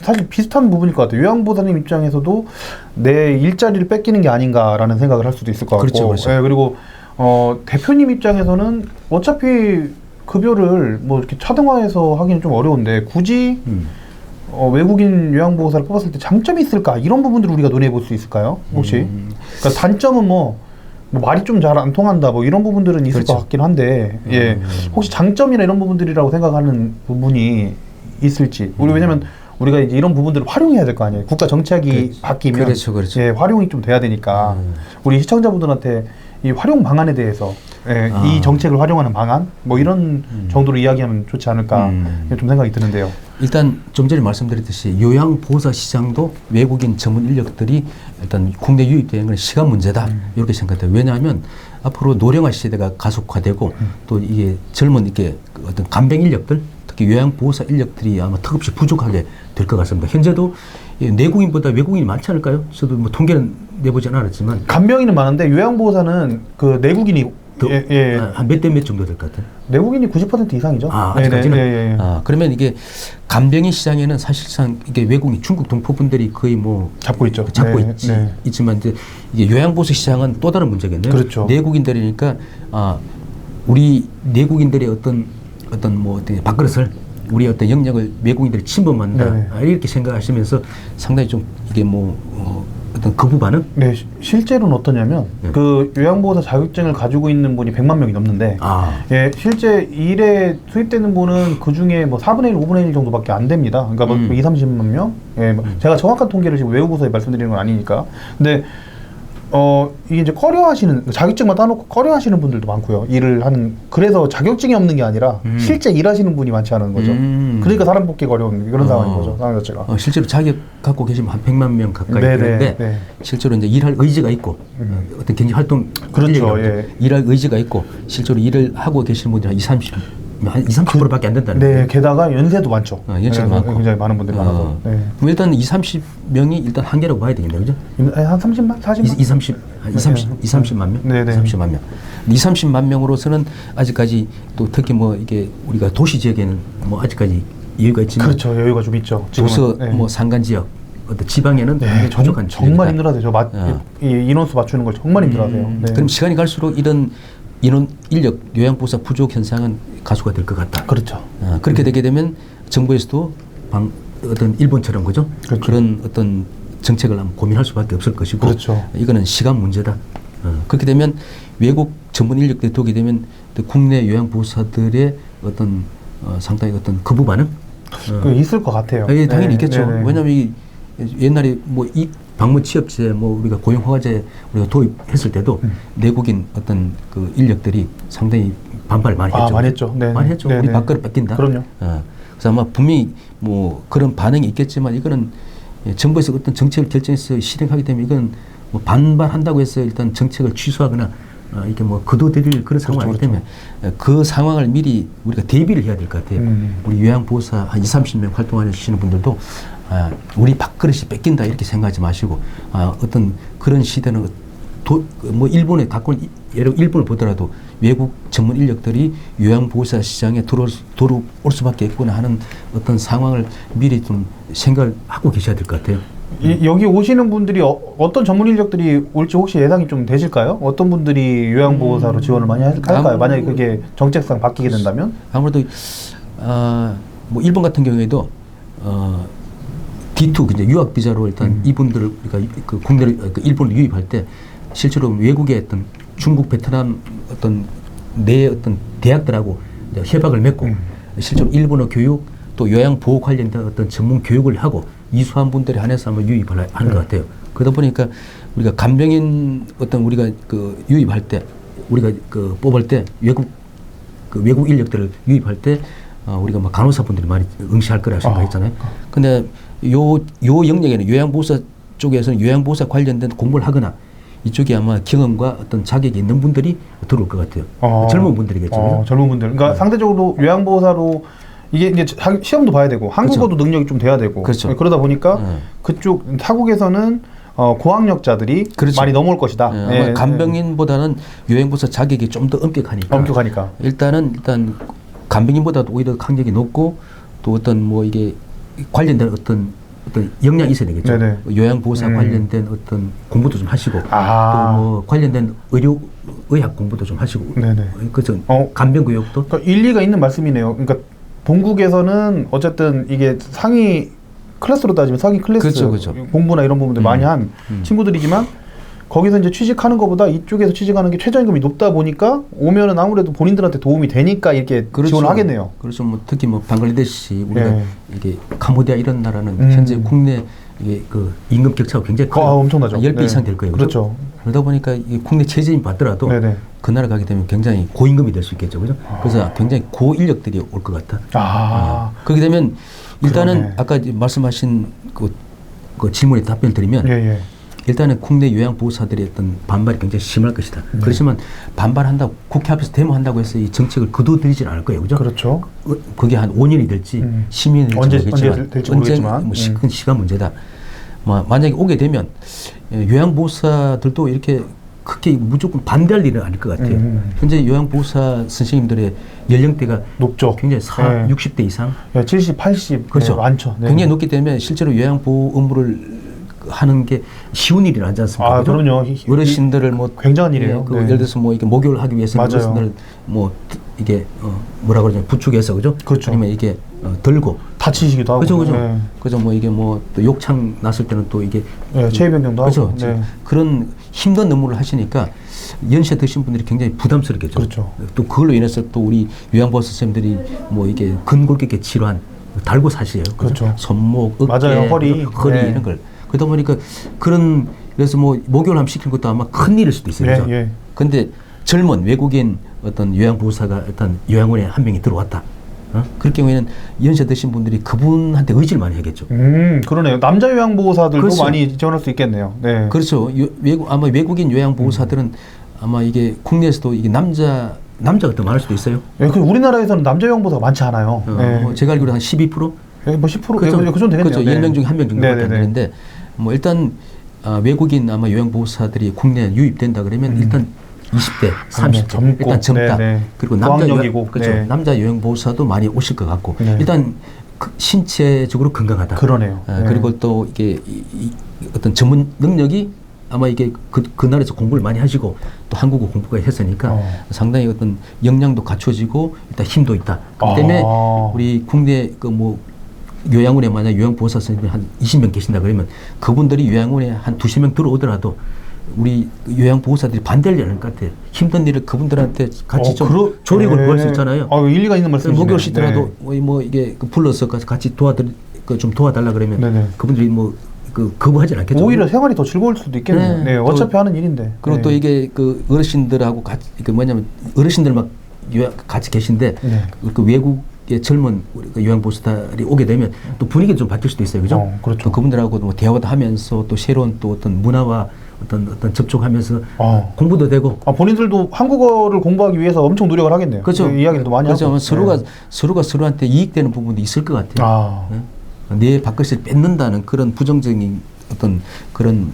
B: 사실 비슷한 부분일 것 같아요. 요양보호사님 입장에서도 내 일자리를 뺏기는 게 아닌가라는 생각을 할 수도 있을 것 같고.
C: 그렇죠, 그렇죠.
B: 네, 그리고 대표님 입장에서는 어차피 급여를 뭐 이렇게 차등화해서 하기는 좀 어려운데 굳이 외국인 요양보호사를 뽑았을 때 장점이 있을까? 이런 부분들을 우리가 논의해 볼 수 있을까요? 혹시? 그러니까 단점은 뭐 말이 좀 잘 안 통한다 뭐 이런 부분들은 있을
C: 그렇죠.
B: 것 같긴 한데 예. 혹시 장점이나 이런 부분들이라고 생각하는 부분이 있을지 우리 왜냐면 우리가 이제 이런 부분들을 활용해야 될 거 아니에요. 국가 정책이 바뀌면
C: 그렇죠.
B: 예, 활용이 좀 돼야 되니까 우리 시청자분들한테 이 활용 방안에 대해서 예, 이 정책을 활용하는 방안 뭐 이런 정도로 이야기하면 좋지 않을까 좀 생각이 드는데요.
C: 일단 좀 전에 말씀드렸듯이 요양보호사 시장도 외국인 전문 인력들이 일단 국내 유입되는 건 시간 문제다 이렇게 생각해요. 왜냐하면 앞으로 노령화 시대가 가속화되고 또 이게 젊은 이게 어떤 간병 인력들 특히 요양보호사 인력들이 아마 턱없이 부족하게 될 것 같습니다. 현재도 내국인보다 외국인이 많지 않을까요? 저도 뭐 통계는 내보진 않았지만
B: 간병인은 많은데 요양보호사는 그 내국인이
C: 한 몇 대 몇 정도 될 것 같아요?
B: 내국인이 90% 이상이죠.
C: 아직까지는. 그러면 이게 간병인 시장에는 사실상 이게 외국인 중국 동포분들이 거의 뭐
B: 잡고 있죠.
C: 있지만 이제 이게 요양보호사 시장은 또 다른 문제겠네요.
B: 그렇죠.
C: 내국인들이니까 우리 내국인들의 어떤 밥그릇을 우리 어떤 영역을 외국인들이 침범한다 이렇게 생각하시면서 상당히 좀 이게 어떤 거부 반응?
B: 네, 실제로는 어떠냐면 그 요양보호사 자격증을 가지고 있는 분이 100만 명이 넘는데 예, 실제 일에 투입되는 분은 그 중에 뭐 4분의 1, 5분의 1 정도밖에 안 됩니다. 그러니까 뭐 2, 30만 명? 예, 제가 정확한 통계를 지금 외우고서 말씀드리는 건 아니니까. 근데 이게 이제 자격증만 따놓고 꺼려하시는 분들도 많고요. 일을 하는, 그래서 자격증이 없는 게 아니라 실제 일하시는 분이 많지 않은 거죠. 그러니까 사람 뽑기가 어려운 그런 상황인 거죠. 상황 자체가.
C: 실제로 자격 갖고 계시면 한 100만 명 가까이 되는데 실제로 이제 일할 의지가 있고 어떤 경제 활동
B: 그렇죠.
C: 일할 의지가 있고 실제로 일을 하고 계시는 분들이 한 20-30%밖에 안 된다는 거예요.
B: 게다가 연세도 많죠.
C: 연세도 많고.
B: 굉장히 많은 분들이 많아서.
C: 그럼 일단 20-30명이 일단 한계라고 봐야 되겠네요. 그죠?
B: 한 30만? 40만?
C: 20-30 한 30만 명?
B: 네네.
C: 30만 명. 30만 명으로서는 아직까지 또 특히 뭐 이게 우리가 도시 지역에는 뭐 아직까지 여유가 있지만
B: 그렇죠. 여유가 좀 있죠.
C: 도서
B: 네.
C: 뭐 산간 지역 어떤 지방에는 굉장히 부족한
B: 정말 힘들어하세요. 이 인원수 맞추는 걸 정말 힘들어하세요. 네.
C: 그럼 시간이 갈수록 이런 인원 인력 요양보호사 부족 현상은 가수가 될 것 같다.
B: 그렇죠.
C: 그렇게 되게 되면 정부에서도 어떤 일본처럼 그죠?
B: 그렇죠.
C: 그런 어떤 정책을 한번 고민할 수밖에 없을 것이고
B: 그렇죠.
C: 이거는 시간 문제다. 그렇게 되면 외국 전문 인력들이 오게 되면 또 국내 요양보호사들의 어떤 상당히 어떤 거부 반응
B: 있을 것 같아요.
C: 예, 당연히 있겠죠.
B: 네네.
C: 왜냐하면 이 옛날에 뭐 이 방문 취업제 뭐 우리가 고용 허가제 우리가 도입했을 때도 내국인 어떤 그 인력들이 상당히 반발을 많이 했죠.
B: 많이 했죠. 네네.
C: 많이 했죠.
B: 네네.
C: 우리 밥그릇 뺏긴다.
B: 그럼요.
C: 그래서 아마 분명히 뭐 그런 반응이 있겠지만 이거는 정부에서 어떤 정책을 결정해서 실행하게 되면 이건 뭐 반발한다고 해서 일단 정책을 취소하거나 이게 뭐 거둬들일 그런 상황이기 때문에 그 상황을 미리 우리가 대비를 해야 될 것 같아요. 우리 요양보호사 한 20-30명 활동하시는 분들도 우리 밥그릇이 뺏긴다 이렇게 생각하지 마시고 어떤 그런 시대는 뭐 일본에 예를 일본을 보더라도 외국 전문 인력들이 요양보호사 시장에 들어올 수밖에 없구나 하는 어떤 상황을 미리 좀 생각을 하고 계셔야 될 것 같아요.
B: 여기 오시는 분들이 어떤 전문 인력들이 올지 혹시 예상이 좀 되실까요? 어떤 분들이 요양보호사로 지원을 많이 할까요? 만약에 그게 정책상 바뀌게 된다면?
C: 아무래도 뭐 일본 같은 경우에도 D2 이제 유학 비자로 일단 이분들을 우리가 그 국내를 일본을 유입할 때 실제로 외국의 어떤 중국, 베트남 어떤 내 어떤 대학들하고 이제 협약을 맺고 실제로 일본어 교육 또 요양 보호 관련된 어떤 전문 교육을 하고 이수한 분들에 한해서 한번 유입을 하는 것 같아요. 그러다 보니까 우리가 간병인 어떤 우리가 그 유입할 때 우리가 그 뽑을 때 외국 인력들을 유입할 때 우리가 막 간호사분들이 많이 응시할 거라 생각했잖아요. 근데 요 영역에는 요양보호사 쪽에서는 요양보호사 관련된 공부를 하거나 이쪽에 아마 경험과 어떤 자격이 있는 분들이 들어올 것 같아요. 젊은 분들이겠죠.
B: 젊은 분들. 그러니까 상대적으로 요양보호사로 이게 이제 시험도 봐야 되고 한국어도 그렇죠. 능력이 좀 돼야 되고
C: 그렇죠.
B: 그러다 보니까 그쪽 타국에서는 고학력자들이 그렇죠. 많이 넘어올 것이다.
C: 아마 간병인보다는 요양보호사 자격이 좀 더 엄격하니까. 일단 간병인보다도 오히려 강력이 높고 또 어떤 뭐 이게 관련된 어떤 역량이 있어야 되겠죠. 네네. 요양보호사 관련된 어떤 공부도 좀 하시고 또 뭐 관련된 의학 공부도 좀 하시고. 네네. 그죠. 간병교육도.
B: 그러니까 일리가 있는 말씀이네요. 그러니까 본국에서는 어쨌든 이게 상위 클래스로 따지면 상위 클래스 그렇죠. 공부나 이런 부분들 많이 한 친구들이지만 거기서 이제 취직하는 것보다 이쪽에서 취직하는 게 최저임금이 높다 보니까 오면은 아무래도 본인들한테 도움이 되니까 이렇게 그렇죠. 지원을 하겠네요.
C: 그렇죠. 뭐 특히 뭐 방글라데시 우리가 이게 캄보디아 이런 나라는 현재 국내 이게 그 임금 격차가 굉장히 커요.
B: 엄청나죠.
C: 10배 이상 될 거예요.
B: 그렇죠.
C: 그러다 보니까 이게 국내 최저임금 받더라도 그 나라 가게 되면 굉장히 고임금이 될 수 있겠죠. 그죠? 그래서 굉장히 고인력들이 올 것 같아. 그렇게 되면 일단은 그러네. 아까 말씀하신 그 질문에 답변을 드리면 일단은 국내 요양보호사들의 어떤 반발이 굉장히 심할 것이다. 그렇지만 반발한다고 국회 앞에서 데모한다고 해서 이 정책을 거둬들이진 않을 거예요. 그죠?
B: 그렇죠.
C: 그게 한 5년이 될지 10년이 될지 모르겠지만 뭐 큰 시간 문제다. 뭐 만약에 오게 되면 요양보호사들도 이렇게 크게 무조건 반대할 일은 아닐 것 같아요. 현재 요양보호사 선생님들의 연령대가
B: 높죠.
C: 굉장히 60대 이상.
B: 70, 80.
C: 그렇죠.
B: 많죠.
C: 굉장히 높기 때문에 실제로 요양보호 업무를 하는 게 쉬운 일이 아니지 않습니까?
B: 그럼요.
C: 어르신들을 뭐
B: 굉장한 일이에요.
C: 예를 들어서 뭐 이게 목욕을 하기 위해서 어르신들 뭐 이게 뭐라 그러죠? 부축해서 그죠?
B: 그렇죠.
C: 아니면 이게 들고
B: 다치시기도 하고.
C: 그죠. 그죠. 뭐 이게 뭐 또 욕창 났을 때는 또 이게
B: 체위 변경도 하고.
C: 그런 힘든 업무를 하시니까 연세 드신 분들이 굉장히 부담스럽겠죠.
B: 그렇죠.
C: 또 그걸로 인해서 또 우리 요양보호사 선생님들이 뭐 이게 근골격계 질환 달고 사시에요.
B: 그렇죠.
C: 손목, 어깨,
B: 맞아요. 허리
C: 이런 걸. 그러다 보니까 그래서 뭐 목욕을 하면 시키는 것도 아마 큰 일일 수도 있어요. 그런데 젊은 외국인 어떤 요양보호사가 어떤 요양원에 한 명이 들어왔다. 그럴 경우에는 연세 드신 분들이 그분한테 의지를 많이 하겠죠.
B: 그러네요. 남자 요양보호사들도
C: 그렇죠.
B: 많이 지원할 수 있겠네요. 네.
C: 그렇죠. 아마 외국인 요양보호사들은 아마 이게 국내에서도 이게 남자가 더 많을 수도 있어요.
B: 우리나라에서는 남자 요양보호사가 많지 않아요.
C: 뭐 제가 알기로 한 12%?
B: 뭐 10%?
C: 그렇죠.
B: 그 정도 되겠네요.
C: 그렇죠. 10명 중에 1명 정도밖에 안 되는데 뭐 일단 외국인 아마 요양보호사들이 국내에 유입된다 그러면 일단 20대, 30대
B: 젊고.
C: 일단 젊다.
B: 네.
C: 그리고
B: 고학력이고.
C: 그렇죠.
B: 네.
C: 남자 요양보호사도 많이 오실 것 같고
B: 네.
C: 일단 신체적으로 건강하다.
B: 그러네요. 네.
C: 그리고 또 이게 어떤 전문 능력이 아마 이게 그 나라에서 공부를 많이 하시고 또 한국어 공부가 했으니까 상당히 어떤 역량도 갖춰지고 일단 힘도 있다. 그렇기 때문에 우리 국내 그 뭐 요양원에 만약 요양보호사 선생님이 한 20명 계신다 그러면 그분들이 요양원에 한 2~3명 들어오더라도 우리 요양보호사들이 반대를 하는 것 같아요. 힘든 일을 그분들한테 같이 좀 조력을 구할 수 있잖아요.
B: 일리가 있는 말씀이시네요.
C: 목요시더라도 뭐 이게 불러서 같이 좀 도와달라 그러면
B: 네네.
C: 그분들이 뭐 거부하진 않겠죠.
B: 오히려 생활이 더 즐거울 수도 있겠네요.
C: 네.
B: 네, 어차피 하는 일인데.
C: 그리고
B: 네.
C: 또 이게 그 어르신들하고 같이 그 뭐냐면 어르신들 막 같이 계신데
B: 네.
C: 그 외국의 젊은 우리 요양보호사들이 오게 되면 또 분위기가 좀 바뀔 수도 있어요, 그죠?
B: 그렇죠.
C: 또 그분들하고도 뭐 대화도 하면서 또 새로운 또 어떤 문화와 어떤 접촉하면서 공부도 되고.
B: 본인들도 한국어를 공부하기 위해서 엄청 노력을 하겠네요.
C: 그렇죠.
B: 그 이야기도 많이
C: 그렇죠.
B: 하고.
C: 서로가 서로한테 이익되는 부분도 있을 것 같아요. 네? 내 밥그릇을 뺏는다는 그런 부정적인 어떤 그런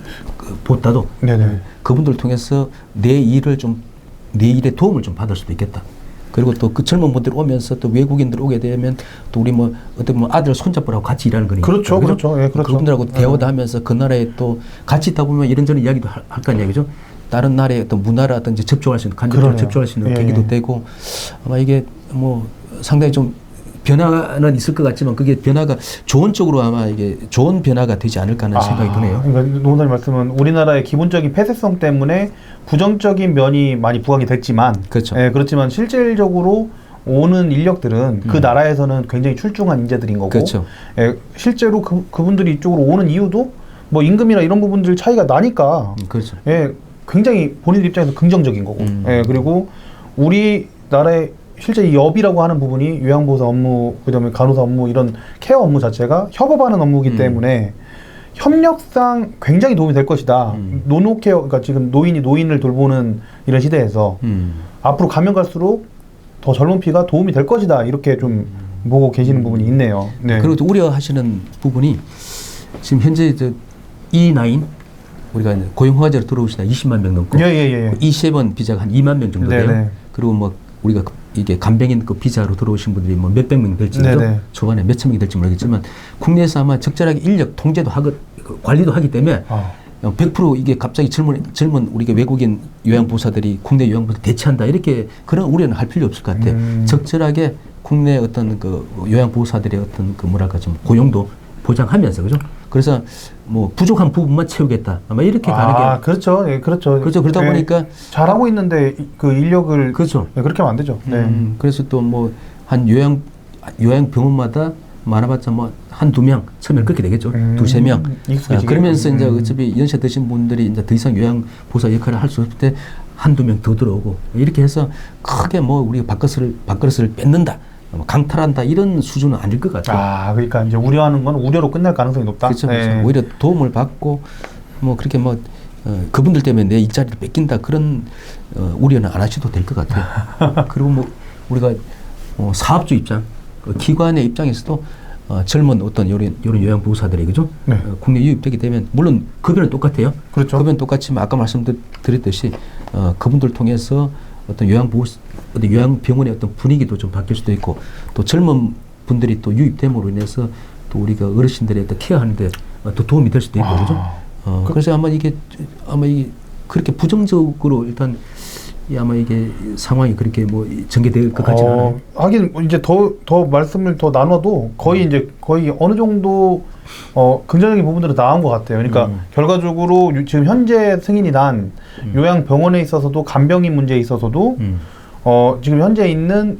C: 보다도
B: 네네.
C: 그분들을 통해서 내 일에 도움을 좀 받을 수도 있겠다. 그리고 또 그 젊은 분들 오면서 또 외국인들 오게 되면 또 우리 뭐 어떤 뭐 아들 손잡으라고 같이 일하는 거니까.
B: 그렇죠, 그렇죠. 예, 그렇죠.
C: 그분들하고 대화도 하면서 그 나라에 또 같이 있다 보면 이런저런 이야기도 할 거 아니에요, 그죠? 다른 나라의 어떤 문화라든지 접촉할 수 있는 간접적으로 접촉할 수 있는 계기도 되고 아마 이게 뭐 상당히 좀 변화는 있을 것 같지만 그게 변화가 좋은 쪽으로 아마 이게 좋은 변화가 되지 않을까 하는 생각이 드네요.
B: 그러니까 노원장님 말씀은 우리나라의 기본적인 폐쇄성 때문에 부정적인 면이 많이 부각이 됐지만,
C: 그렇죠.
B: 그렇지만 실질적으로 오는 인력들은 그 나라에서는 굉장히 출중한 인재들인 거고,
C: 그렇죠.
B: 실제로 그분들이 이쪽으로 오는 이유도 뭐 임금이나 이런 부분들 차이가 나니까,
C: 그렇죠.
B: 굉장히 본인들 입장에서 긍정적인 거고, 그리고 우리나라의 실제 이 업이라고 하는 부분이 요양보호사 업무, 그다음에 간호사 업무 이런 케어 업무 자체가 협업하는 업무이기 때문에 협력상 굉장히 도움이 될 것이다. 노노케어, 그러니까 지금 노인이 노인을 돌보는 이런 시대에서 앞으로 가면 갈수록 더 젊은 피가 도움이 될 것이다. 이렇게 좀 보고 계시는 부분이 있네요. 네.
C: 그리고 또 우려하시는 부분이 지금 현재 E9 우리가 이제 고용허가제로 들어오시다 20만 명 넘고 E7 비자가 한 2만 명 정도 돼요.
B: 네네.
C: 그리고 뭐 우리가 이게 간병인 그 비자로 들어오신 분들이 뭐 몇백 명 될지 초반에 몇천 명이 될지 모르겠지만 국내에서 아마 적절하게 인력 통제도 하고 관리도 하기 때문에 100% 이게 갑자기 젊은 우리가 외국인 요양보호사들이 국내 요양보호사 대체한다 이렇게 그런 우려는 할 필요 없을 것 같아요. 적절하게 국내 어떤 그 요양보호사들의 어떤 그 뭐랄까 좀 고용도 보장하면서 그죠? 그래서 뭐 부족한 부분만 채우겠다 아마 이렇게 가는 게
B: 그렇죠. 그렇죠.
C: 그러다 보니까
B: 잘하고 있는데 그 인력을
C: 그렇죠.
B: 그렇게 하면 안 되죠.
C: 그래서 또 뭐 한 요양병원마다 많아봤자 뭐 한두 명 처음에 그렇게 되겠죠. 두세 명. 그러면서 이제 어차피 연세 드신 분들이 이제 더 이상 요양보호사 역할을 할 수 없을 때 한두 명 더 들어오고 이렇게 해서 크게 뭐 우리가 밥그릇을 뺏는다. 강탈한다 이런 수준은 아닐 것 같아요.
B: 그러니까 이제 우려하는 건 우려로 끝날 가능성이 높다.
C: 그렇죠. 오히려 도움을 받고 뭐 그렇게 뭐 그분들 때문에 내 일자리를 뺏긴다 그런 우려는 안 하셔도 될 것 같아요. 그리고 뭐 우리가 사업주 입장, 기관의 입장에서도 젊은 어떤 이런 요양보호사들이 그죠? 국내 유입되게 되면 물론 급여는 똑같아요.
B: 그렇죠.
C: 급여는 똑같지만 아까 말씀드렸듯이 그분들 통해서 어떤 요양병원의 어떤 분위기도 좀 바뀔 수도 있고 또 젊은 분들이 또 유입됨으로 인해서 또 우리가 어르신들의 어떤 케어하는데 또 도움이 될 수도 있고 그죠? 그래서 아마 이게 그렇게 부정적으로 일단 아마 이게 상황이 그렇게 뭐 전개될 것 같지는 않아요.
B: 하긴 이제 더 말씀을 더 나눠도 거의 어느 정도 긍정적인 부분들은 나온 것 같아요. 그러니까 결과적으로 지금 현재 승인이 난 요양병원에 있어서도 간병인 문제에 있어서도 지금 현재 있는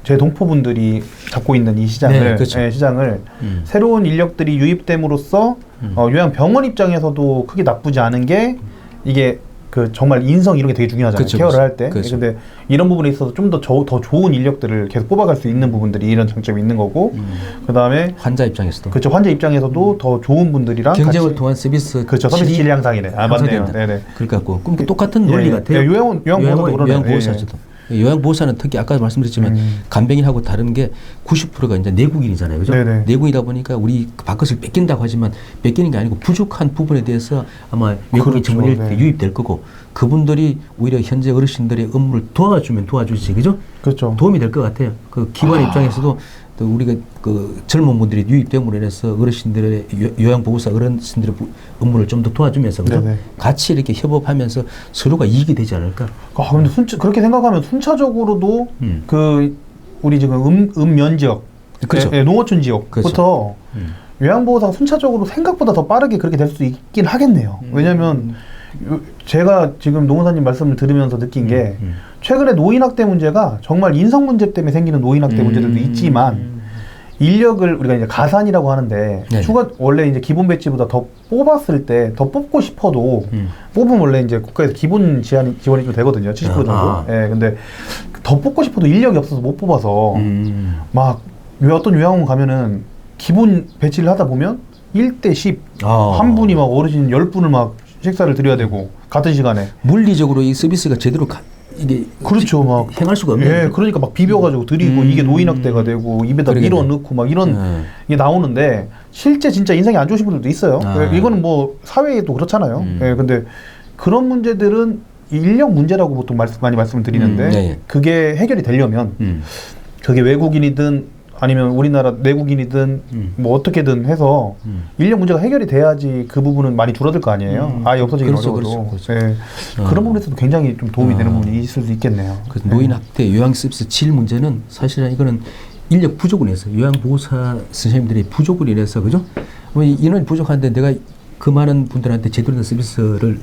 B: 제 동포분들이 잡고 있는 이 시장을
C: 그렇죠.
B: 시장을 새로운 인력들이 유입됨으로써 요양병원 입장에서도 크게 나쁘지 않은 게 이게 정말 인성 이런 게 되게 중요하잖아요.
C: 그렇죠,
B: 케어를 할 때.
C: 그렇죠.
B: 근데 이런 부분에 있어서 좀 더 좋은 인력들을 계속 뽑아갈 수 있는 부분들이 이런 장점이 있는 거고, 그 다음에
C: 환자 입장에서도.
B: 그렇죠. 환자 입장에서도 더 좋은 분들이랑
C: 경쟁을
B: 같이
C: 통한 서비스.
B: 그렇죠. 서비스 질이 향상이네. 맞네요. 네네.
C: 그러니까 똑같은 논리 같아요.
B: 요양보호사도 그러네요.
C: 요양보호사도. 요양보호사는 특히 아까 말씀드렸지만 간병인하고 다른 게 90%가 이제 내국인이잖아요. 그죠?
B: 네네.
C: 내국이다 보니까 우리 밥것을 뺏긴다고 하지만 뺏기는 게 아니고 부족한 부분에 대해서 아마 외국인
B: 그렇죠.
C: 전문일
B: 네.
C: 때 유입될 거고 그분들이 오히려 현재 어르신들의 업무를 도와주면 도와주지. 그죠?
B: 그렇죠.
C: 도움이 될 것 같아요. 그 기관 입장에서도 또 우리가 그 젊은 분들이 유입됨으로 인해서 어르신들의 요양보호사 어르신들의 업무를 좀 더 도와주면서 그죠?
B: 네네.
C: 같이 이렇게 협업하면서 서로가 이익이 되지 않을까?
B: 근데 그렇게 생각하면 순차적으로도 그 우리 지금 음면 지역,
C: 그렇죠.
B: 농어촌 지역부터 요양보호사가 순차적으로 생각보다 더 빠르게 그렇게 될 수 있긴 하겠네요. 왜냐하면 제가 지금 노무사님 말씀을 들으면서 느낀 게 최근에 노인학대 문제가 정말 인성 문제 때문에 생기는 노인학대 문제들도 있지만 인력을 우리가 이제 가산이라고 하는데
C: 네네.
B: 원래 이제 기본 배치보다 더 뽑았을 때 더 뽑고 싶어도 뽑으면 원래 이제 국가에서 기본 지원이 좀 되거든요. 70% 정도. 예, 근데 더 뽑고 싶어도 인력이 없어서 못 뽑아서 막 어떤 요양원 가면은 기본 배치를 하다 보면 1대 10 한 분이 막 어르신 10분을 막 식사를 드려야 되고 같은 시간에
C: 물리적으로 이 서비스가 제대로 이게
B: 그렇죠. 막
C: 행할 수가 없네요.
B: 예, 그러니까 막 비벼가지고 드리고 이게 노인학대가 되고 입에다 밀어 넣고 막 이런 게 나오는데 실제 진짜 인상이 안 좋으신 분들도 있어요. 예, 이거는 뭐 사회에도 그렇잖아요. 예, 근데 그런 문제들은 인력 문제라고 보통 많이 말씀을 드리는데
C: 네.
B: 그게 해결이 되려면 그게 외국인이든 아니면 우리나라 내국인이든 뭐 어떻게든 해서 인력 문제가 해결이 돼야지 그 부분은 많이 줄어들 거 아니에요. 아예 없어지긴
C: 그렇죠,
B: 어려워도.
C: 그렇죠.
B: 예. 그런 부분에서도 굉장히 좀 도움이 되는 부분이 있을 수 있겠네요.
C: 그 노인 학대, 요양 서비스 질 문제는 사실은 이거는 인력 부족으로 인해서 요양보호사 선생님들이 부족으로 인해서 그죠? 인원이 부족한데 내가 그 많은 분들한테 제대로 된 서비스를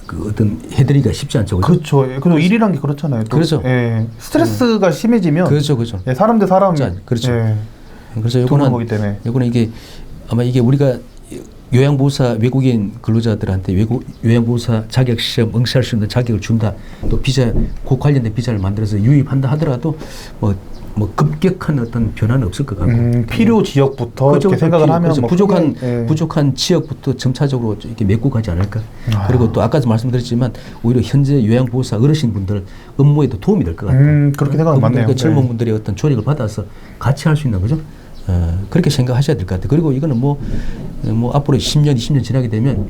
C: 그 어떤 해드리기가 쉽지 않죠. 그죠?
B: 그렇죠. 그리고 일이란 게 그렇잖아요. 또.
C: 그렇죠.
B: 예. 스트레스가 심해지면
C: 그렇죠, 그렇죠.
B: 예, 사람 대 사람
C: 그렇죠.
B: 예,
C: 그래서
B: 두는 거기 때문에.
C: 요거는 이게 아마 이게 우리가 요양보호사 외국인 근로자들한테 요양보호사 자격 시험 응시할 수 있는 자격을 준다. 또 비자 그 관련된 비자를 만들어서 유입한다 하더라도 뭐 급격한 어떤 변화는 없을 것 같고
B: 필요 지역부터
C: 그렇죠,
B: 이렇게 생각을 하면
C: 그렇죠.
B: 뭐
C: 부족한 지역부터 점차적으로 이렇게 메고 가지 않을까. 그리고 또 아까도 말씀드렸지만 오히려 현재 요양보호사 어르신분들 업무에도 도움이 될 것 같아요.
B: 그렇게 생각하면 맞네요.
C: 그 젊은 분들의 어떤 조력을 받아서 같이 할 수 있는 거죠. 그렇게 생각하셔야 될 것 같아요. 그리고 이거는 뭐 앞으로 10년, 20년 지나게 되면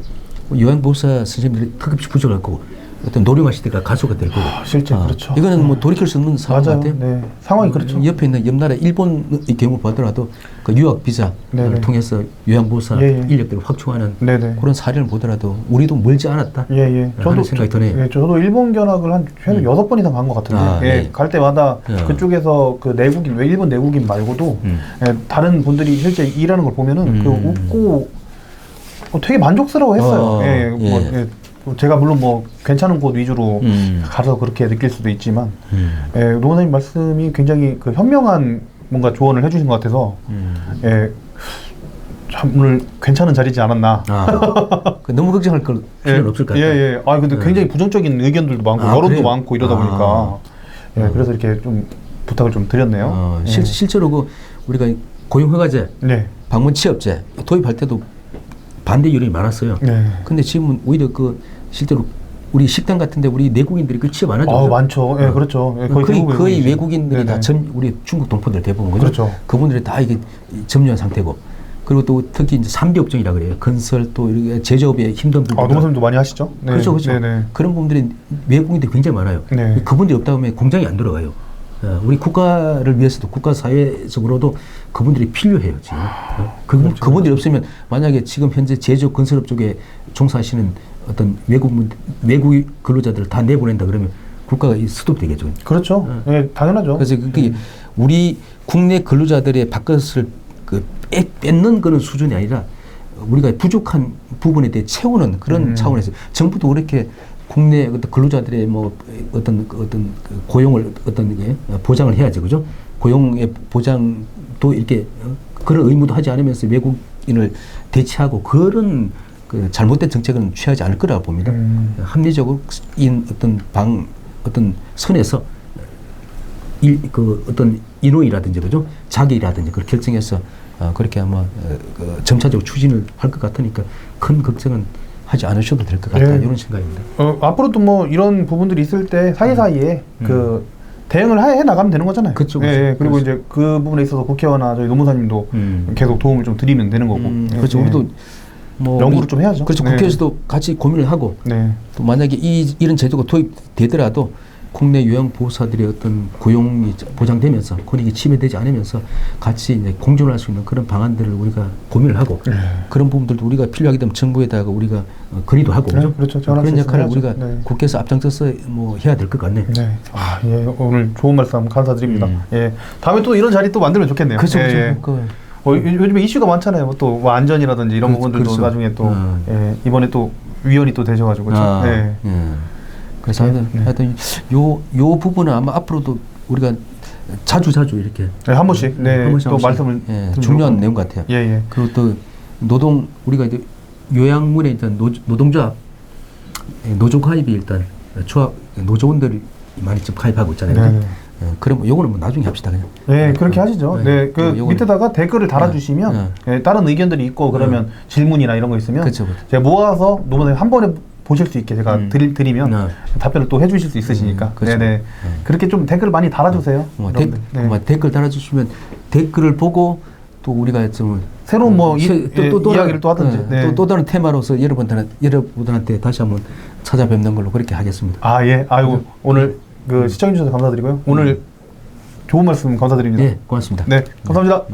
C: 요양보호사 선생님들이 급급히 부족할 거고 어떤 노령화 시대가 가속화 될 거고.
B: 실제 그렇죠.
C: 이거는 뭐 돌이킬 수 없는 상황
B: 맞아요.
C: 같아요.
B: 네. 상황이 그렇죠.
C: 옆에 있는 옆 나라 일본의 경우 보더라도 그 유학 비자를
B: 네네.
C: 통해서 요양보호사 인력들을 확충하는
B: 네네.
C: 그런 사례를 보더라도 우리도 멀지 않았다.
B: 예.
C: 하는 생각이 드네요.
B: 예, 저도 일본 견학을 한 최소 6번 이상 간 것 같은데 예,
C: 네.
B: 갈 때마다
C: 예.
B: 그쪽에서 그 내국인, 일본 내국인 말고도 예, 다른 분들이 실제 일하는 걸 보면은 그 웃고 되게 만족스러워했어요. 예. 제가 물론 뭐 괜찮은 곳 위주로 가서 그렇게 느낄 수도 있지만 예, 노무사님 말씀이 굉장히 그 현명한 뭔가 조언을 해주신 것 같아서 예, 참 오늘 괜찮은 자리지 않았나.
C: 너무 걱정할 필요는 없을 것 같아요.
B: 예. 근데 굉장히 부정적인 의견들도 많고 여론도
C: 그래요?
B: 많고 이러다 보니까 예, 그래서 이렇게 좀 부탁을 좀 드렸네요. 예.
C: 실제로 그 우리가 고용허가제,
B: 네.
C: 방문 취업제 도입할 때도 반대 여론이 많았어요.
B: 네.
C: 근데 지금은 오히려 그 실제로 우리 식당 같은데 우리 내국인들이 그 취업 안 하죠.
B: 많죠. 예, 그렇죠. 예,
C: 거의 외국인들이
B: 네네.
C: 다 우리 중국 동포들 대부분 그죠?
B: 그렇죠.
C: 그분들이 다 이게 점유한 상태고 그리고 또 특히 이제 3대 업종이라 그래요. 건설 또 이렇게 제조업에 힘든 분들.
B: 노무사님도 많이 하시죠? 네.
C: 그렇죠.
B: 네네.
C: 그런 분들이 외국인들이 굉장히 많아요.
B: 네.
C: 그분들이 없다 보면 공장이 안 들어가요. 우리 국가를 위해서도 국가 사회적으로도 그분들이 필요해요 지금.
B: 그렇죠.
C: 그분들이 없으면 만약에 지금 현재 제조 건설업 쪽에 종사하시는 어떤 외국 근로자들을 다 내보낸다 그러면 국가가 스톱되겠죠.
B: 그렇죠. 예, 당연하죠.
C: 그래서 그게 우리 국내 근로자들의 바깥을 뺏는 그런 수준이 아니라 우리가 부족한 부분에 대해 채우는 그런 차원에서 정부도 그렇게 국내 어떤 근로자들의 뭐 어떤 고용을 어떤 게 보장을 해야지 그죠? 고용의 보장도 이렇게 그런 의무도 하지 않으면서 외국인을 대체하고 그런 그 잘못된 정책은 취하지 않을 거라고 봅니다. 합리적인 어떤 선에서 어떤 인원이라든지 그죠? 자격이라든지 그걸 결정해서 그렇게 아마 점차적으로 추진을 할 것 같으니까 큰 걱정은 하지 않으셔도 될 것 같다. 이런 생각입니다.
B: 앞으로도 뭐 이런 부분들이 있을 때 사이사이에 그 대응을 해 나가면 되는 거잖아요.
C: 그쵸,
B: 예,
C: 그쵸.
B: 예. 그리고
C: 그렇죠.
B: 이제 그 부분에 있어서 국회의원이나 저희 노무사님도 계속 도움을 좀 드리면 되는 거고.
C: 그렇죠.
B: 예.
C: 우리도 뭐
B: 연구를 좀 해야죠.
C: 그렇죠.
B: 네.
C: 국회에서도 같이 고민을 하고
B: 네.
C: 또 만약에 이런 제도가 도입되더라도 국내 요양보호사들의 어떤 고용이 보장되면서 권익이 침해되지 않으면서 같이 이제 공존할 수 있는 그런 방안들을 우리가 고민을 하고 그런 부분들도 우리가 필요하게 되면 정부에다가 우리가 건의도 하고
B: 네, 그렇죠.
C: 그런 역할을
B: 해야죠.
C: 우리가
B: 네.
C: 국회에서 앞장서서 뭐 해야 될 것 같네요.
B: 네. 아, 예. 오늘 좋은 말씀 감사드립니다. 예. 다음에 또 이런 자리 또 만들면 좋겠네요.
C: 그렇죠.
B: 예,
C: 그렇죠.
B: 예. 요즘에 이슈가 많잖아요. 또 안전이라든지 이런
C: 그렇죠.
B: 부분들도
C: 그렇죠.
B: 나중에 또 예, 이번에 또 위원이 또 되셔가지고 그렇죠. 예.
C: 그래서 하여튼 요 부분은 아마 앞으로도 우리가 자주 이렇게
B: 네, 한 번씩 네,
C: 한 번씩
B: 또 말씀을
C: 중요한 내용 같아요.
B: 예, 예.
C: 그리고 또 우리가 이제 요양문에 일단 노동조합 노조 가입이 일단 조합 노조원들이 많이 좀 가입하고 있잖아요.
B: 네.
C: 그럼 요거는 뭐 나중에 합시다 그냥.
B: 네, 그렇게 하시죠. 네, 그 밑에다가 댓글을 달아주시면 예, 다른 의견들이 있고 그러면 질문이나 이런 거 있으면
C: 그렇죠.
B: 제가 모아서 노무사님 한 번에 보실 수 있게 제가 드리면 답변을 또 해주실 수 있으시니까.
C: 그렇죠.
B: 네네. 그렇게 좀 댓글 많이 달아주세요.
C: 댓글 달아주시면 댓글을 보고 또 우리가 좀
B: 새로운 뭐 이야기를 또 하든지
C: 또 다른 테마로서 여러분들한테 다시 한번 찾아뵙는 걸로 그렇게 하겠습니다.
B: 아, 예. 아이고 오늘 그 시청해 주셔서 감사드리고요. 오늘 좋은 말씀 감사드립니다.
C: 네, 고맙습니다.
B: 네, 감사합니다.